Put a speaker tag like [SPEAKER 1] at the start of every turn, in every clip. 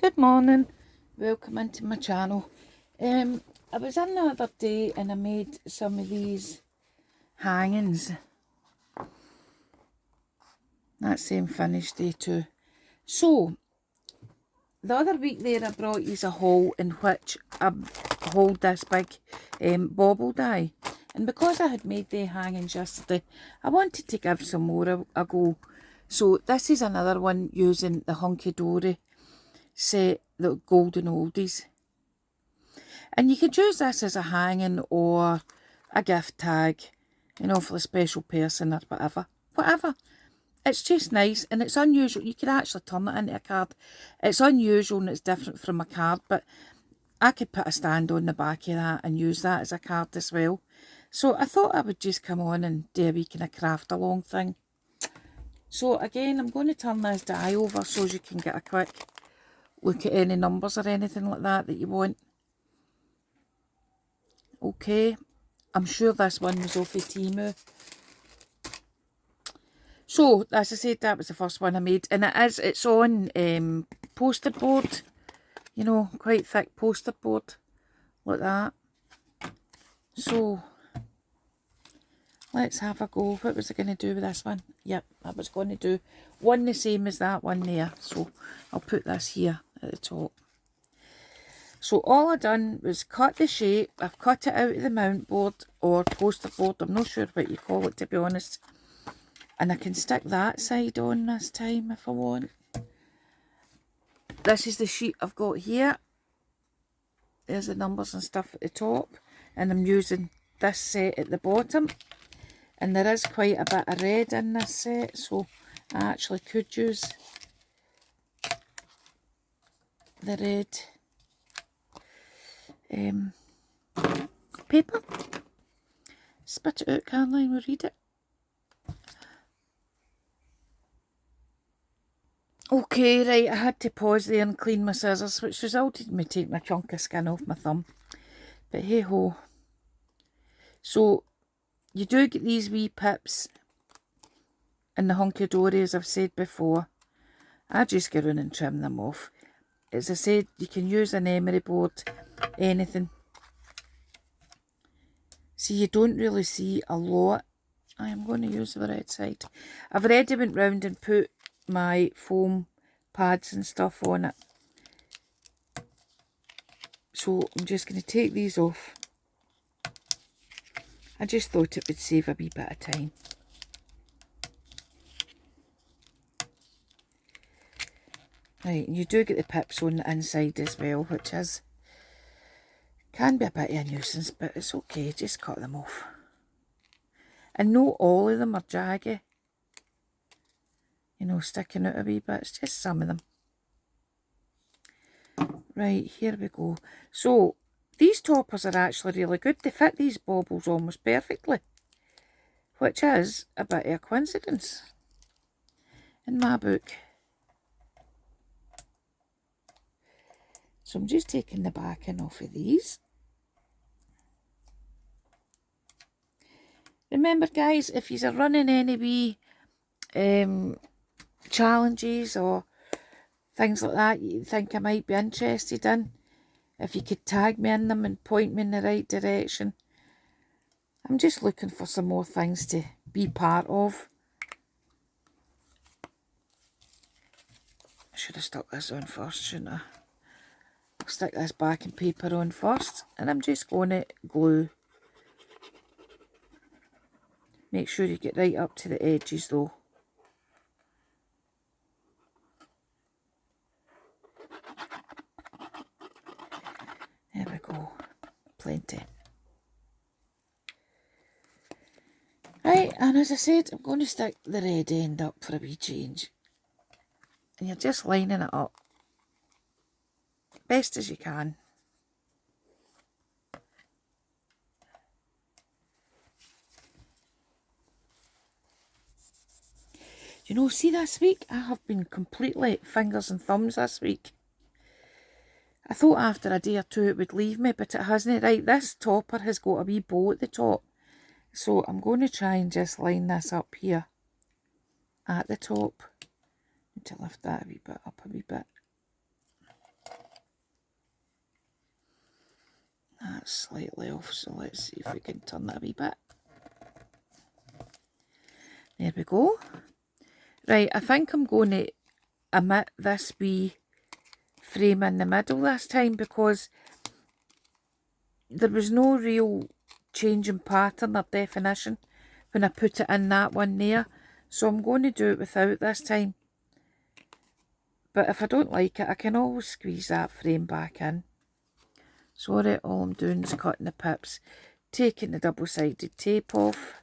[SPEAKER 1] Good morning, welcome into my channel. I was in the other day and I made some of these hangings. That's same finished day too. So, the other week there I brought you a haul in which I hold this big bauble die. And because I had made the hangings yesterday, I wanted to give some more a go. So this is another one using the Hunkydory set, the golden oldies. And you could use this as a hanging or a gift tag, you know, for a special person or whatever. Whatever. It's just nice and it's unusual. You could actually turn it into a card. It's unusual and it's different from a card, but I could put a stand on the back of that and use that as a card as well. So I thought I would just come on and do a wee kind of craft along thing. So again, I'm going to turn this die over so you can get a quick look at any numbers or anything like that you want. Okay, I'm sure this one was off of Temu. So, as I said, that was the first one I made. And it's on poster board. You know, quite thick poster board. Like that. So, let's have a go. What was I going to do with this one? Yep, I was going to do one the same as that one there. So, I'll put this here at the top. So all I done was cut the shape. I've cut it out of the mount board or poster board. I'm not sure what you call it, to be honest. And I can stick that side on this time if I want. This is the sheet I've got here. There's the numbers and stuff at the top. And I'm using this set at the bottom. And there is quite a bit of red in this set. So I actually could use the red paper. Spit it out, Caroline, we'll read it. Okay, right, I had to pause there and clean my scissors, which resulted in me taking a chunk of skin off my thumb. But hey ho. So, you do get these wee pips in the Hunkydory, as I've said before. I just go in and trim them off. As I said, you can use an emery board, anything. See, you don't really see a lot. I am going to use the red side. I've already went round and put my foam pads and stuff on it. So I'm just going to take these off. I just thought it would save a wee bit of time. Right, and you do get the pips on the inside as well, which can be a bit of a nuisance, but it's okay, just cut them off. And not all of them are jaggy. You know, sticking out a wee bit, it's just some of them. Right, here we go. So, these toppers are actually really good. They fit these baubles almost perfectly. Which is a bit of a coincidence in my book. So I'm just taking the backing off of these. Remember guys, if you're running any wee challenges or things like that you think I might be interested in, if you could tag me in them and point me in the right direction. I'm just looking for some more things to be part of. I should have stuck this on first, shouldn't I? I'll stick this backing paper on first, and I'm just going to glue. Make sure you get right up to the edges though. There we go. Plenty. Right, and as I said, I'm going to stick the red end up for a wee change. And you're just lining it up best as you can. You know, see this week, I have been completely fingers and thumbs this week. I thought after a day or two it would leave me, but it hasn't. Right, this topper has got a wee bow at the top. So I'm going to try and just line this up here at the top. To lift that a wee bit up a wee bit. that's slightly off, so let's see if we can turn that a wee bit. There we go. Right, I think I'm going to omit this wee frame in the middle this time because there was no real change in pattern or definition when I put it in that one there. So I'm going to do it without this time. But if I don't like it, I can always squeeze that frame back in. Sorry, all I'm doing is cutting the pips, taking the double-sided tape off.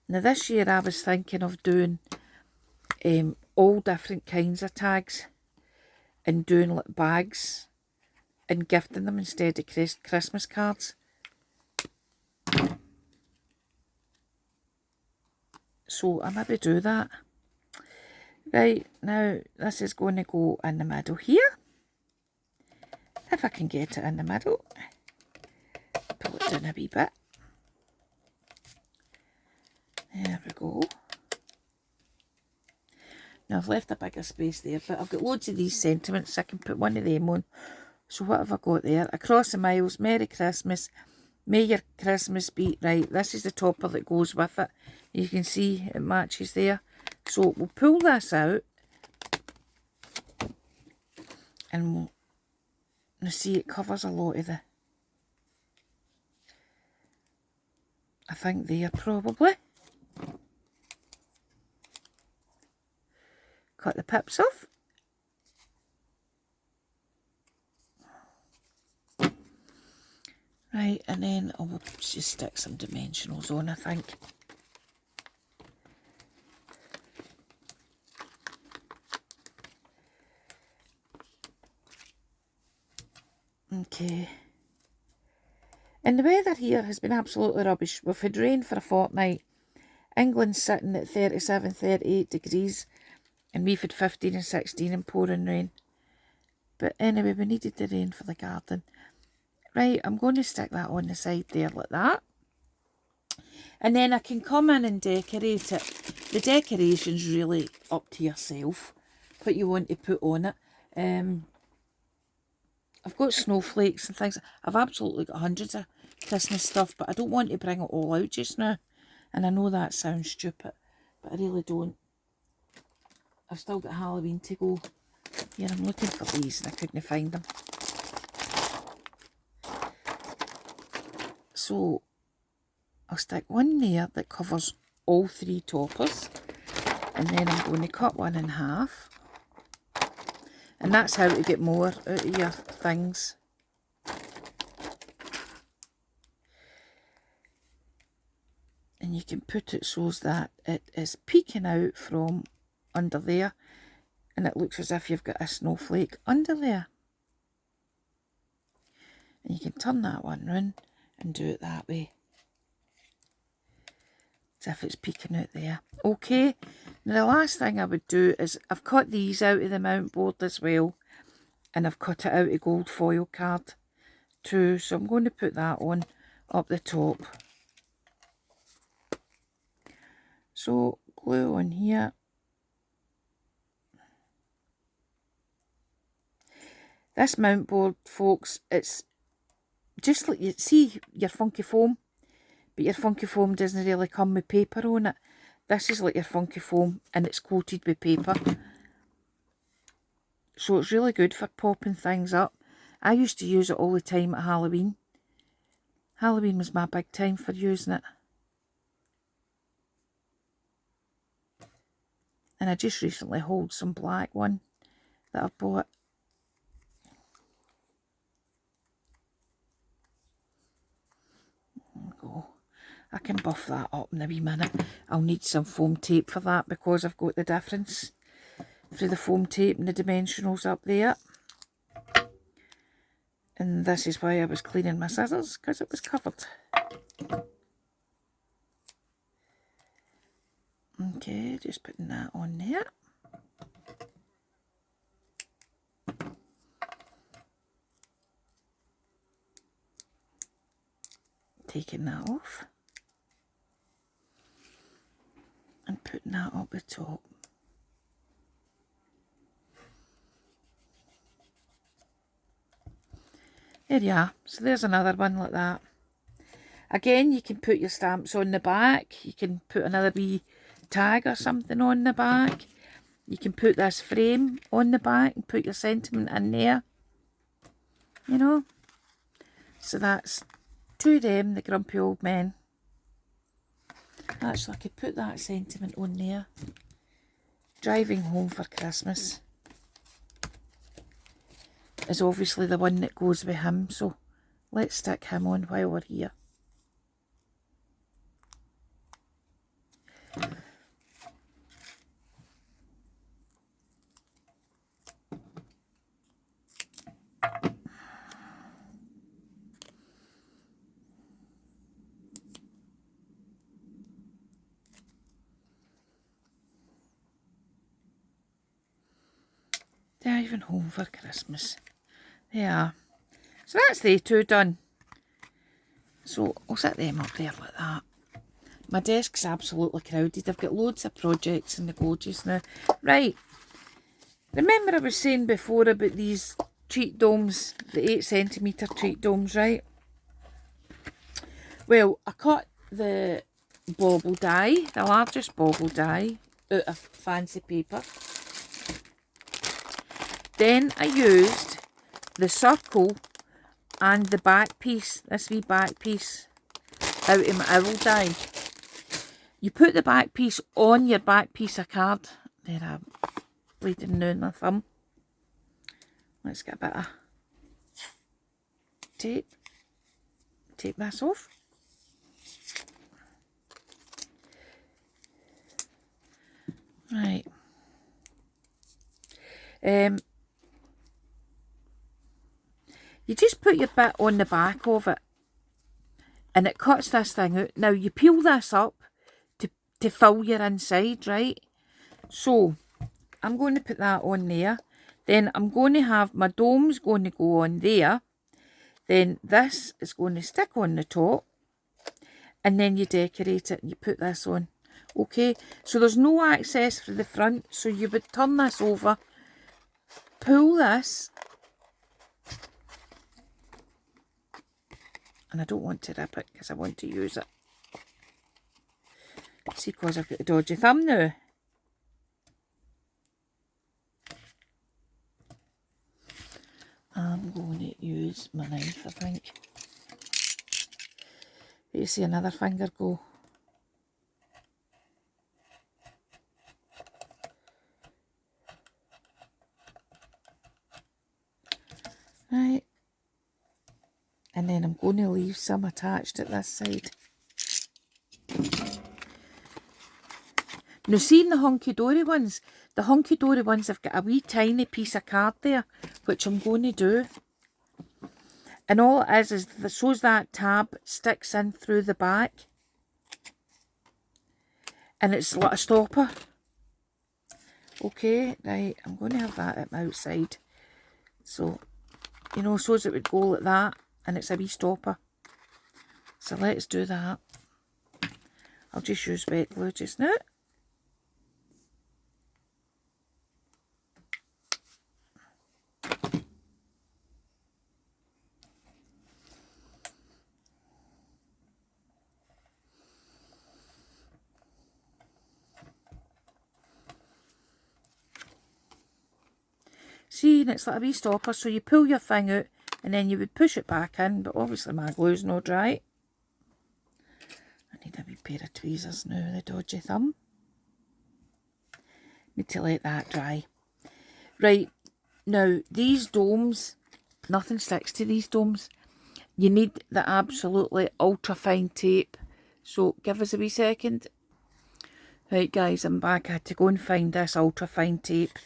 [SPEAKER 1] Now this year I was thinking of doing all different kinds of tags and doing like bags and gifting them instead of Christmas cards. So I maybe do that. Right, now this is going to go in the middle here. If I can get it in the middle. Pull it down a wee bit. There we go. Now I've left a bigger space there, but I've got loads of these sentiments. I can put one of them on. So what have I got there? Across the miles, Merry Christmas. May your Christmas be right. This is the topper that goes with it. You can see it matches there. So we'll pull this out. And we'll see it covers a lot of the... I think there probably. Cut the pips off. Right, and then I'll just stick some dimensionals on, I think. Okay. And the weather here has been absolutely rubbish. We've had rain for a fortnight. England's sitting at 37, 38 degrees. And we've had 15 and 16 and pouring rain. But anyway, we needed the rain for the garden. Right, I'm going to stick that on the side there like that. And then I can come in and decorate it. The decoration's really up to yourself, what you want to put on it. I've got snowflakes and things. I've absolutely got hundreds of Christmas stuff, but I don't want to bring it all out just now. And I know that sounds stupid, but I really don't. I've still got Halloween to go. Yeah, I'm looking for these and I couldn't find them. So I'll stick one there that covers all three toppers. And then I'm going to cut one in half. And that's how to get more out of your things. And you can put it so that it is peeking out from under there. And it looks as if you've got a snowflake under there. And you can turn that one round and do it that way. As if it's peeking out there. Okay, now the last thing I would do is I've cut these out of the mount board as well. And I've cut it out of gold foil card too. So I'm going to put that on up the top. So glue on here. This mount board, folks, it's just like you see your funky foam, but your funky foam doesn't really come with paper on it. This is like your funky foam and it's coated with paper. So it's really good for popping things up. I used to use it all the time at Halloween. Halloween was my big time for using it. And I just recently hauled some black one that I bought. Go. I can buff that up in a wee minute. I'll need some foam tape for that because I've got the difference through the foam tape and the dimensionals up there. And this is why I was cleaning my scissors, because it was covered. Okay, just putting that on there. Taking that off. And putting that up the top. There you are. So there's another one like that. Again, you can put your stamps on the back. You can put another wee tag or something on the back. You can put this frame on the back and put your sentiment in there. You know. So that's To Them, the Grumpy Old Men. Actually, I could put that sentiment on there. Driving Home for Christmas is obviously the one that goes with him. So let's stick him on while we're here. Driving Home for Christmas. Yeah. So that's they two done. So I'll set them up there like that. My desk's absolutely crowded. I've got loads of projects in the go just now. Right. Remember I was saying before about these treat domes, the 8cm treat domes, right? Well, I cut the bauble die, the largest bauble die, out of fancy paper. Then I used the circle and the back piece, this wee back piece, out of my owl die. You put the back piece on your back piece of card. There, I'm bleeding now in my thumb. Let's get a bit of tape. Take this off. Right. You just put your bit on the back of it and it cuts this thing out. Now you peel this up to fill your inside, right? So I'm going to put that on there. Then I'm going to have my dome's going to go on there. Then this is going to stick on the top. And then you decorate it and you put this on. Okay, so there's no access for the front. So you would turn this over, pull this. And I don't want to rip it because I want to use it. See, because I've got a dodgy thumb now. I'm going to use my knife, I think. You see another finger go. Right. And then I'm going to leave some attached at this side. Now, seeing the Hunkydory ones have got a wee tiny piece of card there, which I'm going to do. And all it is so's that tab sticks in through the back. And it's like a stopper. Okay, right, I'm going to have that at my outside. So, you know, so's it would go like that. And it's a wee stopper. So let's do that. I'll just use wet glue just now. See, and it's like a wee stopper, so you pull your thing out and then you would push it back in, but obviously my glue's not dry. I need a wee pair of tweezers now, the dodgy thumb. Need to let that dry. Right, now these domes, nothing sticks to these domes. You need the absolutely ultra fine tape. So give us a wee second. Right guys, I'm back. I had to go and find this ultra fine tape.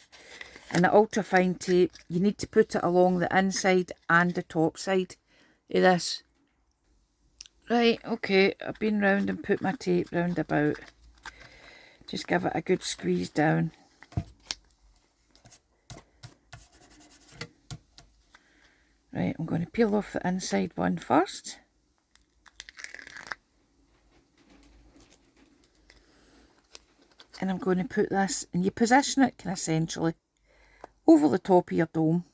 [SPEAKER 1] And the ultra fine tape, you need to put it along the inside and the top side of this. Right, okay, I've been round and put my tape round about. Just give it a good squeeze down. Right, I'm going to peel off the inside one first. And I'm going to put this, and you position it kind of centrally over the top of your dome.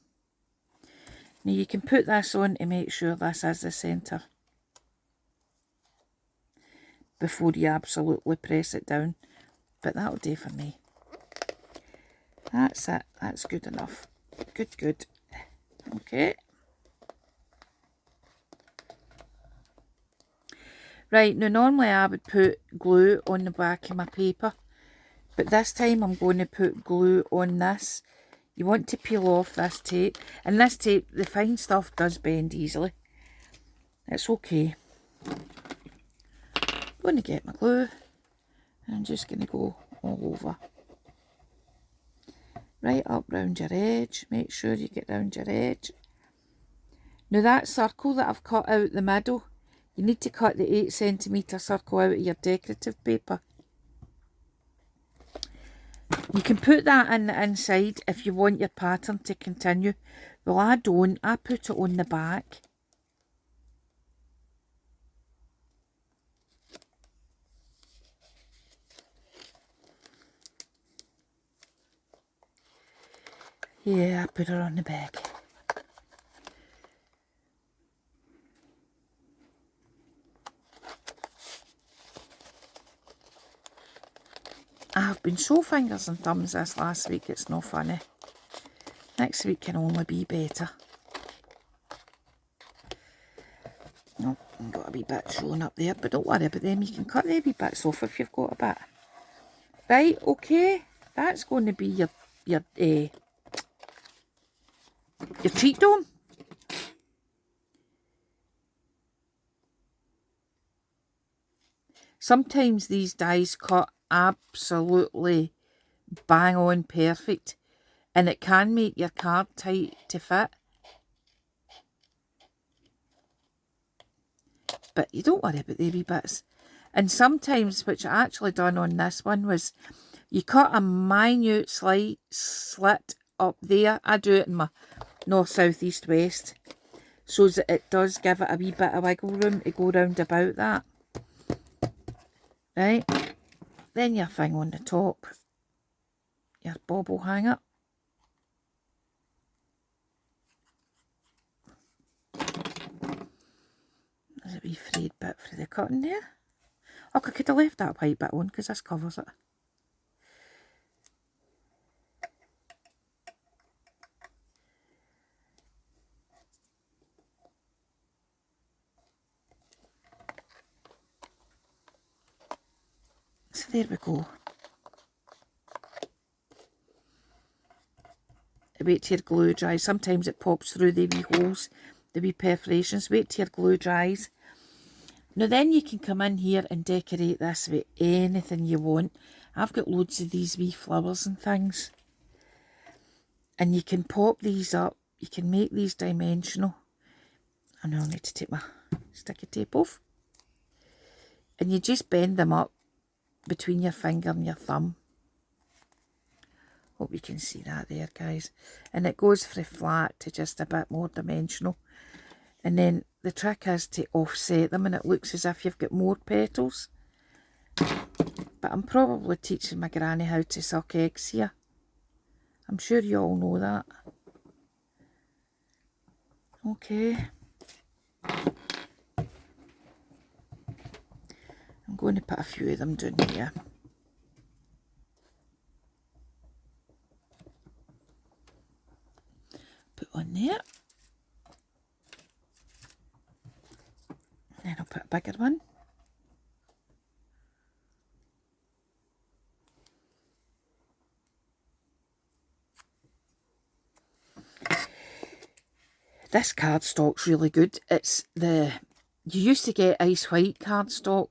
[SPEAKER 1] Now you can put this on to make sure this is the centre before you absolutely press it down, but that'll do for me. That's it, that's good enough. Good, good. Okay. Right, now normally I would put glue on the back of my paper, but this time I'm going to put glue on this. You want to peel off this tape, and this tape, the fine stuff does bend easily. It's okay. I'm going to get my glue, and I'm just going to go all over. Right up round your edge, make sure you get round your edge. Now that circle that I've cut out the middle, you need to cut the 8cm circle out of your decorative paper. You can put that in the inside if you want your pattern to continue. Well, I don't, I put it on the back. Yeah, I put her on the back. I have been so fingers and thumbs this last week, it's no funny. Next week can only be better. Oh, I've got a wee bit showing up there, but don't worry about them. You can cut the wee bits off if you've got a bit. Right, okay, that's going to be your treat dome. Sometimes these dies cut absolutely bang on perfect, and it can make your card tight to fit. But you don't worry about the wee bits. And sometimes, which I actually done on this one, was you cut a minute slit up there. I do it in my north, south, east, west, so that it does give it a wee bit of wiggle room to go round about that. Right, then your thing on the top, your bobble hanger. There's a wee frayed bit for the cutting there. Oh, I could have left that white bit on because this covers it. So there we go. Wait till your glue dries. Sometimes it pops through the wee holes, the wee perforations. Wait till your glue dries. Now then you can come in here and decorate this with anything you want. I've got loads of these wee flowers and things. And you can pop these up. You can make these dimensional. I know I need to take my sticky tape off. And you just bend them up between your finger and your thumb. Hope you can see that there, guys. And it goes from flat to just a bit more dimensional. And then the trick is to offset them, and it looks as if you've got more petals. But I'm probably teaching my granny how to suck eggs here. I'm sure you all know that. Okay. I'm going to put a few of them down here. Put one there. Then I'll put a bigger one. This cardstock's really good. It's the, you used to get ice white cardstock.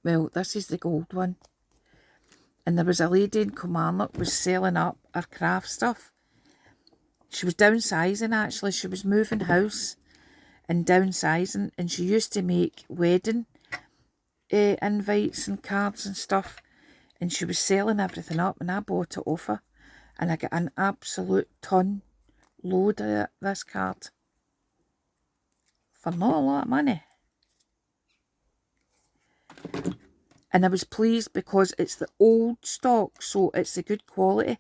[SPEAKER 1] Well, this is the gold one. And there was a lady in Kilmarnock was selling up her craft stuff. She was downsizing actually. She was moving house and downsizing, and she used to make wedding invites and cards and stuff, and she was selling everything up, and I bought it off her, and I got an absolute load of this card for not a lot of money. And I was pleased because it's the old stock, so it's the good quality,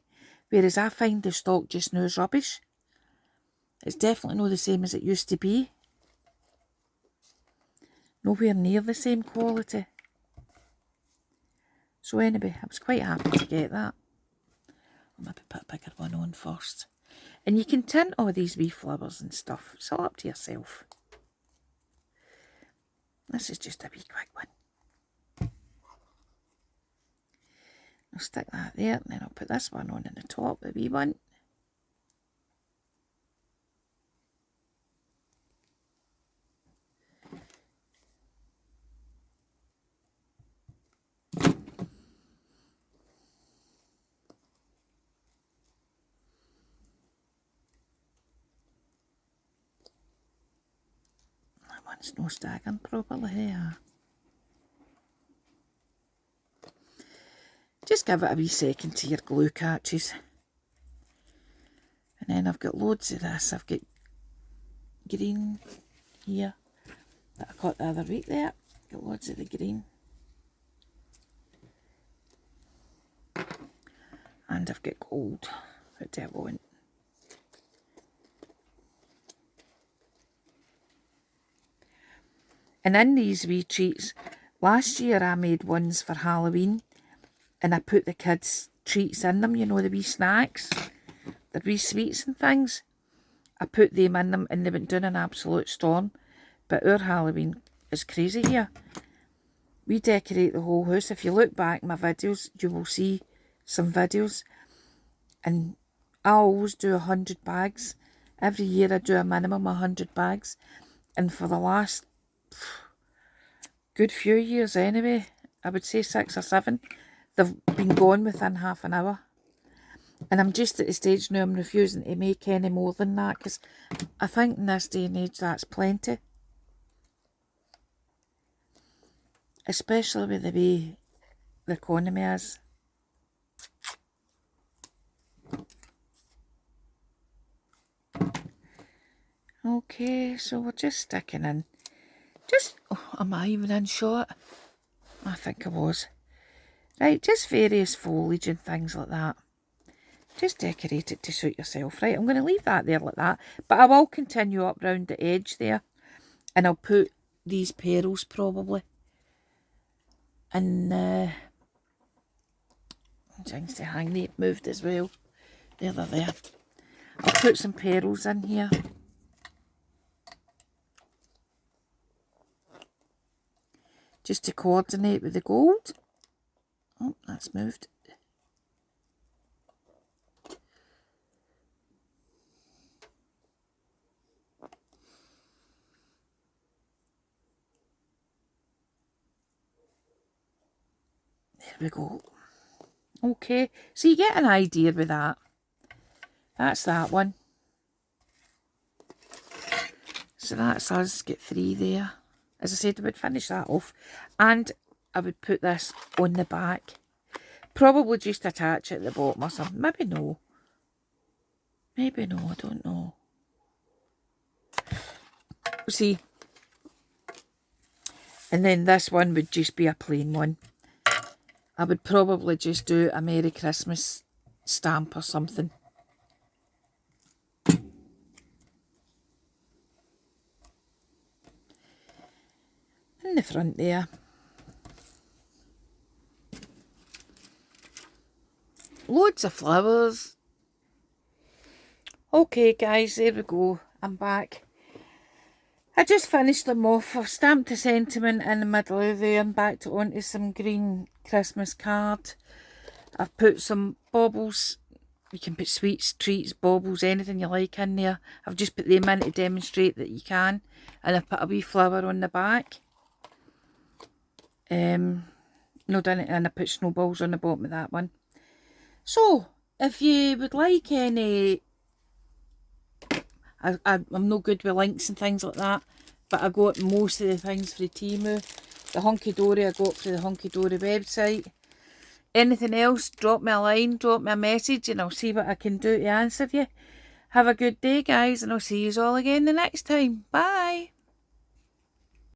[SPEAKER 1] whereas I find the stock just now is rubbish. It's definitely not the same as it used to be. Nowhere near the same quality. So anyway, I was quite happy to get that. I'll maybe put a bigger one on first. And you can tint all these wee flowers and stuff. It's all up to yourself. This is just a wee quick one. I'll stick that there, and then I'll put this one on in the top, the wee one. That one's no staggering properly here. Just give it a wee second till your glue catches. And then I've got loads of this. I've got green here that I got the other week there. Got loads of the green. And I've got gold. What do I want? And in these wee treats, last year I made ones for Halloween. And I put the kids' treats in them, you know, the wee snacks, the wee sweets and things. I put them in them and they went down an absolute storm. But our Halloween is crazy here. We decorate the whole house. If you look back my videos, you will see some videos. And I always do 100 bags. Every year I do a minimum of 100 bags. And for the last good few years anyway, I would say 6 or 7, they've been gone within half an hour. And I'm just at the stage now I'm refusing to make any more than that, because I think in this day and age that's plenty. Especially with the way the economy is. Okay, so we're just sticking in. Am I even in shot? I think I was. Right, just various foliage and things like that. Just decorate it to suit yourself. Right, I'm going to leave that there like that. But I will continue up round the edge there. And I'll put these petals probably. And things to hang, they've moved as well. There, they're there. I'll put some petals in here. Just to coordinate with the gold. Oh, that's moved. There we go. Okay, so you get an idea with that. That's that one. So that's us, get 3 there. As I said, I would finish that off. And I would put this on the back. Probably just attach it at the bottom or something. Maybe no. Maybe no, I don't know. See. And then this one would just be a plain one. I would probably just do a Merry Christmas stamp or something. In the front there. Loads of flowers. Okay guys, there we go. I'm back. I just finished them off. I've stamped a sentiment in the middle of there and backed it onto some green Christmas card. I've put some baubles. You can put sweets, treats, baubles, anything you like in there. I've just put them in to demonstrate that you can. And I've put a wee flower on the back. No, done it, and I put snowballs on the bottom of that one. So, if you would like any... I'm no good with links and things like that, but I got most of the things for Temu. The Hunkydory I got for the Hunkydory website. Anything else, drop me a line, drop me a message, and I'll see what I can do to answer you. Have a good day, guys, and I'll see you all again the next time. Bye!